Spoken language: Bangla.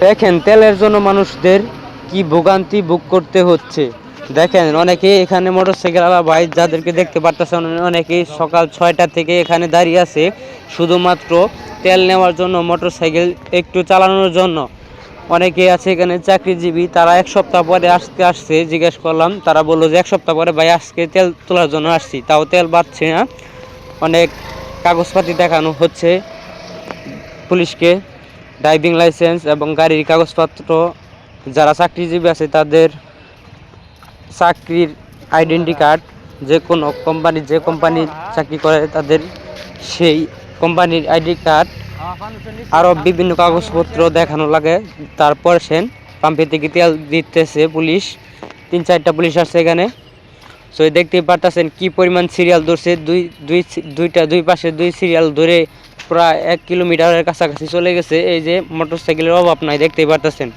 দেখেন তেলের জন্য মানুষদের কি ভোগান্তি ভোগ করতে হচ্ছে। দেখেন অনেকে এখানে মোটরসাইকেল আলা ভাই যাদেরকে দেখতে পারতেছেন, অনেকেই সকাল 6টা থেকে এখানে দাঁড়িয়ে আছে শুধুমাত্র তেল নেওয়ার জন্য, মোটরসাইকেল একটু চালানোর জন্য। অনেকে আছে এখানে চাকরিজীবী, তারা এক সপ্তাহ পরে আসছে। জিজ্ঞেস করলাম, তারা বললো যে এক সপ্তাহ পরে ভাই আজকে তেল তোলার জন্য আসছি, তাও তেল পাচ্ছে না। অনেক কাগজপাতি দেখানো হচ্ছে পুলিশকে, ড্রাইভিং লাইসেন্স এবং গাড়ির কাগজপত্র। যারা চাকরিজীবী আছে তাদের চাকরির আইডেন্টি কার্ড, যে কোনো কোম্পানি, যে কোম্পানি চাকরি করে তাদের সেই কোম্পানির আইডি কার্ড, আরও বিভিন্ন কাগজপত্র দেখানো লাগে। তারপর সেন পাম্পে থেকে তেল দিতেছে পুলিশ। 3-4টা পুলিশ আসছে এখানে। সো দেখতেই পারতেছেন কি পরিমাণ সিরিয়াল ধরছে। দুই পাশে 2 সিরিয়াল ধরে প্রায় 1 কিলোমিটারের কাছাকাছি চলে গেছে। এই যে মোটরসাইকেলের অভাব নাই, দেখতেই পারতেছেন।